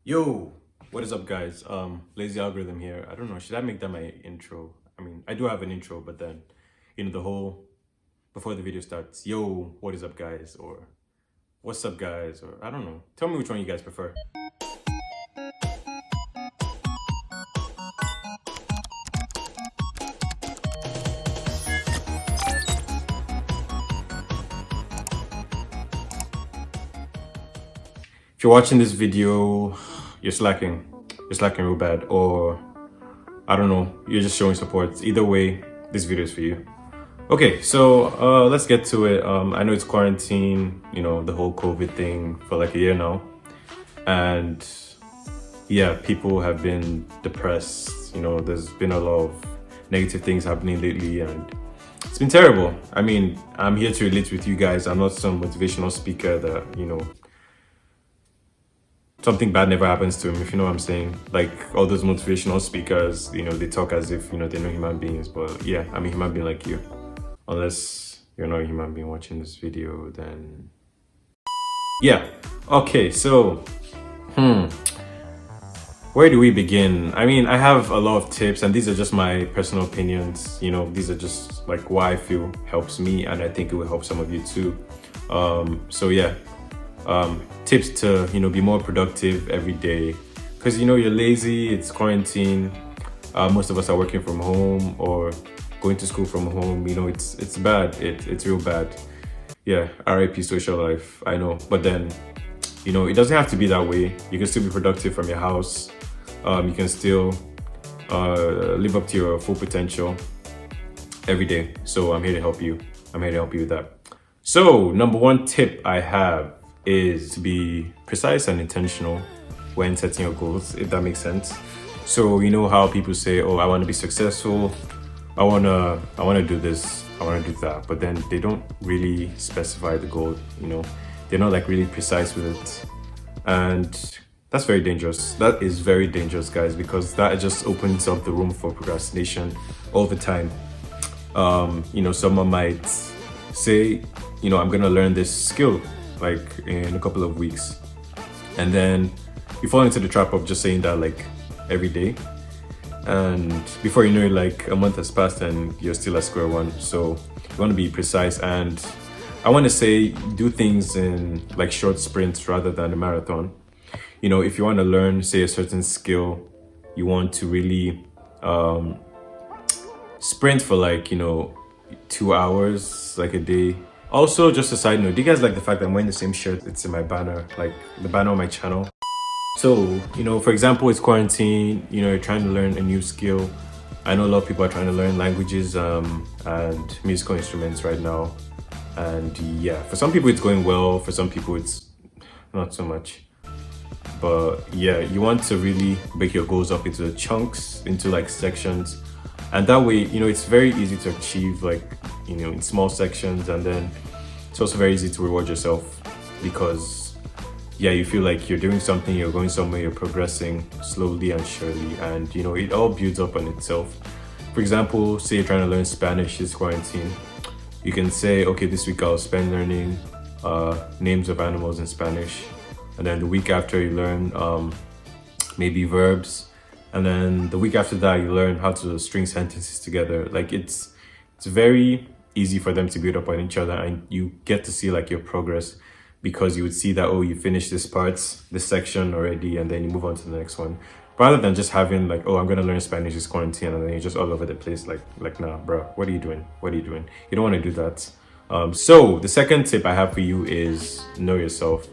Yo, what is up, guys? Lazy algorithm here. I don't know, should I make that my intro? I mean, I do have an intro, but then, the whole before the video starts, yo, what is up, guys? Or what's up, guys? Or I don't know. Tell me which one you guys prefer. If you're watching this video, you're slacking. You're slacking real bad, or I don't know, you're just showing support. Either way, this video is for you. Okay, so let's get to it. I know it's quarantine, the whole COVID thing for like a year now. And yeah, people have been depressed. There's been a lot of negative things happening lately, and it's been terrible. I mean, I'm here to relate with you guys. I'm not some motivational speaker that, something bad never happens to him, if you know what I'm saying. Like all those motivational speakers, they talk as if, they know human beings. But yeah, I'm a human being like you. Unless you're not a human being watching this video, then yeah. Okay, so where do we begin? I mean, I have a lot of tips, and these are just my personal opinions. These are just like what I feel helps me, and I think it will help some of you too. So yeah, tips to be more productive every day, because you're lazy, it's quarantine. Most of us are working from home or going to school from home. It's bad. It's real bad. Yeah, RIP social life, I know. But then it doesn't have to be that way. You can still be productive from your house. You can still live up to your full potential every day. So I'm here to help you. I'm here to help you with that. So number one tip I have is to be precise and intentional when setting your goals, if that makes sense. So how people say, oh, I want to be successful, I want to do this, I want to do that, but then they don't really specify the goal. They're not like really precise with it, and that's very dangerous. That is very dangerous, guys, because that just opens up the room for procrastination all the time. Someone might say, I'm gonna learn this skill like in a couple of weeks, and then you fall into the trap of just saying that like every day, and before you know it, like a month has passed and you're still at square one. So you want to be precise, and I want to say do things in like short sprints rather than a marathon. If you want to learn, say, a certain skill, you want to really sprint for like 2 hours like a day. Also, just a side note, do you guys like the fact that I'm wearing the same shirt? It's in my banner, like the banner on my channel. So, for example, it's quarantine, you're trying to learn a new skill. I know a lot of people are trying to learn languages and musical instruments right now. And yeah, for some people it's going well, for some people it's not so much. But yeah, you want to really break your goals up into chunks, into like sections. And that way, it's very easy to achieve like, in small sections. And then it's also very easy to reward yourself because yeah, you feel like you're doing something, you're going somewhere, you're progressing slowly and surely. And it all builds up on itself. For example, say you're trying to learn Spanish this quarantine. You can say, okay, this week I'll spend learning names of animals in Spanish. And then the week after you learn maybe verbs. And then the week after that, you learn how to string sentences together. Like it's very easy for them to build up on each other, and you get to see like your progress, because you would see that, oh, you finished this section already, and then you move on to the next one, rather than just having like, oh, I'm gonna learn Spanish this quarantine, and then you're just all over the place. Like nah, bro, what are you doing? You don't want to do that. So the second tip I have for you is know yourself.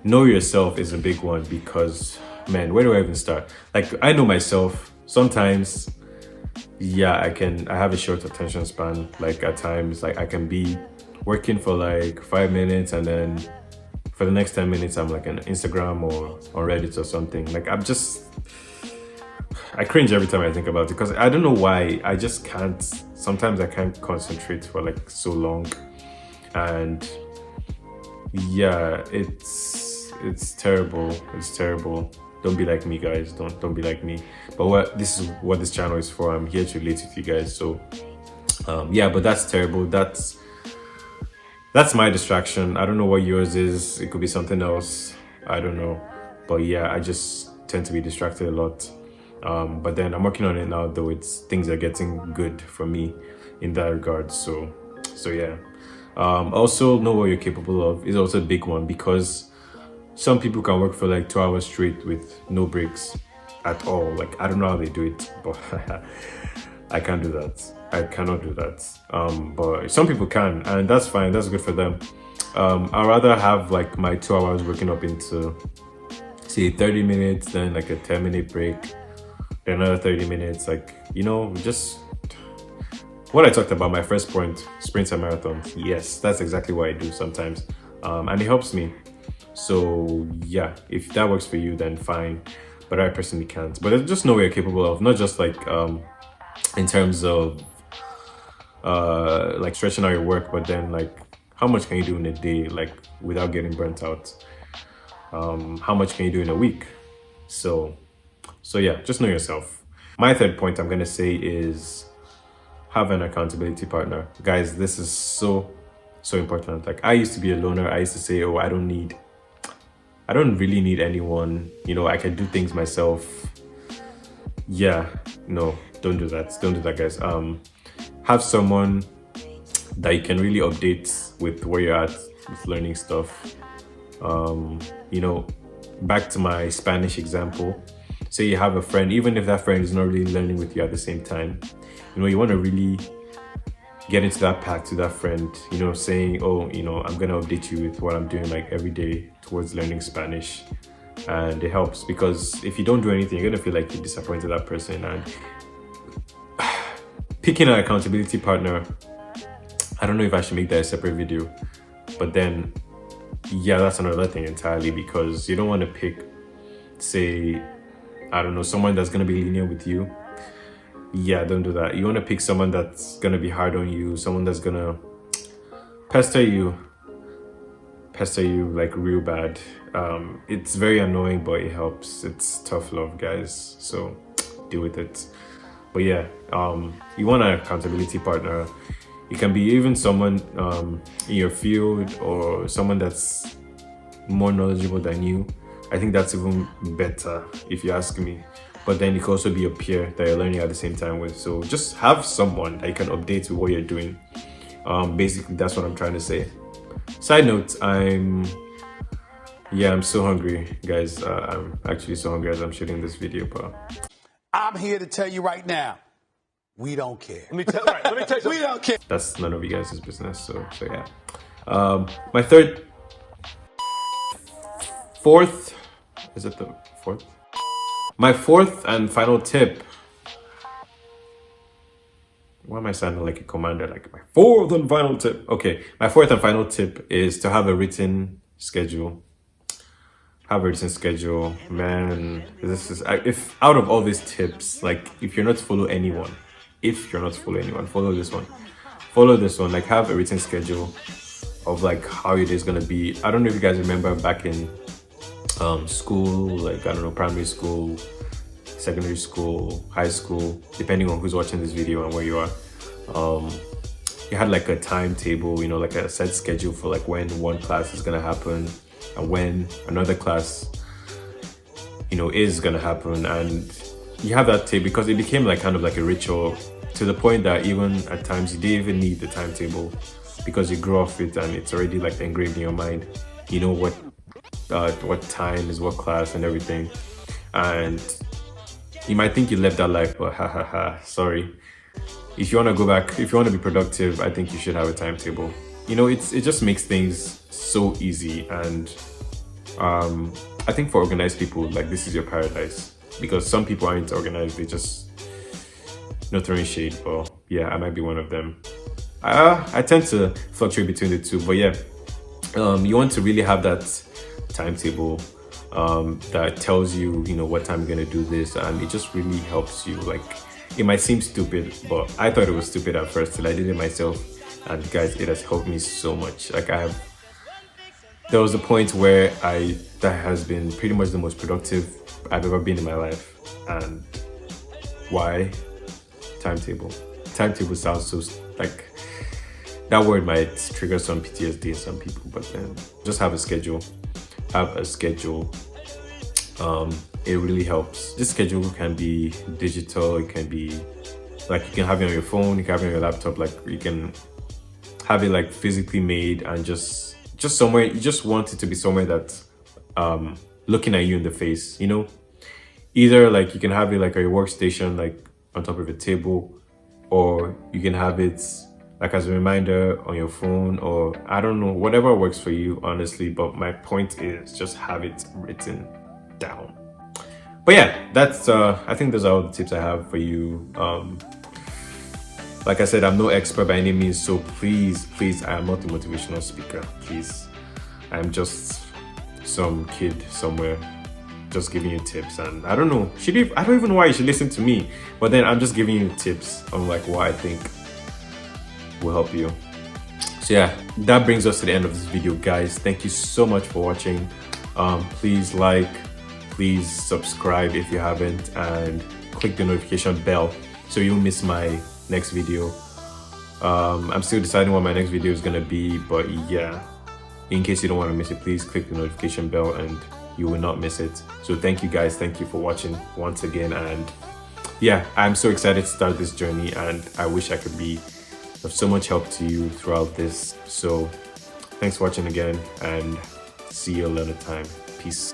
Know yourself is a big one, because man, where do I even start? Like, I know myself. Sometimes, yeah, I have a short attention span. Like at times, like I can be working for like 5 minutes, and then for the next 10 minutes, I'm like on Instagram or on Reddit or something. Like I cringe every time I think about it, because I don't know why. I just can't, sometimes I can't concentrate for like so long. And yeah, it's terrible. It's terrible. Don't be like me, guys. Don't be like me. But this is what this channel is for. I'm here to relate with you guys. So yeah, but that's terrible. That's my distraction. I don't know what yours is. It could be something else. I don't know. But yeah, I just tend to be distracted a lot. But then I'm working on it now, though things are getting good for me in that regard. So yeah. Also know what you're capable of is also a big one, because some people can work for like 2 hours straight with no breaks at all. Like, I don't know how they do it, but I can't do that. I cannot do that. But some people can, and that's fine. That's good for them. I'd rather have like my 2 hours working up into, say, 30 minutes, then like a 10-minute break, then another 30 minutes. Like, you know, just what I talked about, my first point, sprints and marathons. Yes, that's exactly what I do sometimes. And it helps me. So yeah, if that works for you, then fine. But I personally can't. But just know what you're capable of, not just like in terms of like stretching out your work, but then like how much can you do in a day, like without getting burnt out? How much can you do in a week? So yeah, just know yourself. My third point I'm gonna say is have an accountability partner. Guys, this is so important. Like, I used to be a loner. I used to say, oh, I don't really need anyone, you know, I can do things myself. Yeah, no, don't do that. Don't do that, guys. Have someone that you can really update with where you're at with learning stuff. You know, back to my Spanish example, say you have a friend, even if that friend is not really learning with you at the same time, you know, you want to really get into that path to that friend, you know, saying, oh, you know, I'm gonna update you with what I'm doing like every day towards learning Spanish. And it helps, because if you don't do anything, you're gonna feel like you disappointed that person. And picking an accountability partner, I don't know if I should make that a separate video, but then yeah, that's another thing entirely, because you don't want to pick, say, I don't know, someone that's gonna be lenient with you. Yeah, don't do that. You want to pick someone that's gonna be hard on you, someone that's gonna pester you like real bad. It's very annoying, but it helps. It's tough love, guys, so deal with it. But yeah, you want an accountability partner. It can be even someone in your field, or someone that's more knowledgeable than you. I think that's even better, if you ask me. But then it can also be a peer that you're learning at the same time with. So just have someone that you can update with what you're doing. Basically, that's what I'm trying to say. Side note, I'm so hungry, guys. I'm actually so hungry as I'm shooting this video, but I'm here to tell you right now, we don't care. Let me tell you something. We don't care. That's none of you guys' business. So yeah. My fourth and final tip. Why am I sounding like a commander? Like, my fourth and final tip. Okay, my fourth and final tip is to have a written schedule. Man, this is, if out of all these tips, like, if you're not to follow anyone, follow this one. Like, have a written schedule of like how your day is gonna be. I don't know if you guys remember back in school, like, I don't know, primary school, secondary school, high school, depending on who's watching this video and where you are. You had like a timetable, you know, like a set schedule for like when one class is gonna happen and when another class, you know, is gonna happen. And you have that table because it became like kind of like a ritual, to the point that even at times you didn't even need the timetable, because you grew off it and it's already like engraved in your mind. You know what time is what class and everything. And you might think you left that life, but sorry. If you want to go back, if you want to be productive, I think you should have a timetable. You know, it just makes things so easy. And I think for organized people, like, this is your paradise, because some people aren't organized. They just, no throwing shade, but yeah, I might be one of them. I tend to fluctuate between the two, but yeah, you want to really have that timetable that tells you, you know, what time you're gonna do this, and it just really helps you. Like, it might seem stupid, but I thought it was stupid at first till I did it myself, and guys, it has helped me so much. Like, there was a point where that has been pretty much the most productive I've ever been in my life. And why? Timetable sounds so, like, that word might trigger some PTSD in some people, but then just have a schedule. it really helps. This schedule can be digital, it can be like you can have it on your phone, you can have it on your laptop, like you can have it like physically made and just somewhere. You just want it to be somewhere that's looking at you in the face, you know. Either like you can have it like at your workstation, like on top of a table, or you can have it like as a reminder on your phone, or I don't know, whatever works for you, honestly. But my point is just have it written down. But yeah, that's I think those are all the tips I have for you. Like I said, I'm no expert by any means, so please, I am not a motivational speaker. Please, I'm just some kid somewhere just giving you tips, and I don't know, I don't even know why you should listen to me, but then I'm just giving you tips on like what I think will help you. So yeah, that brings us to the end of this video, guys. Thank you so much for watching. Please like, please subscribe if you haven't, and click the notification bell so you don't miss my next video. I'm still deciding what my next video is gonna be, but yeah, in case you don't want to miss it, please click the notification bell and you will not miss it. So thank you guys, thank you for watching once again, and yeah, I'm so excited to start this journey, and I wish I could be of so much help to you throughout this. So thanks for watching again, and see you another time. Peace.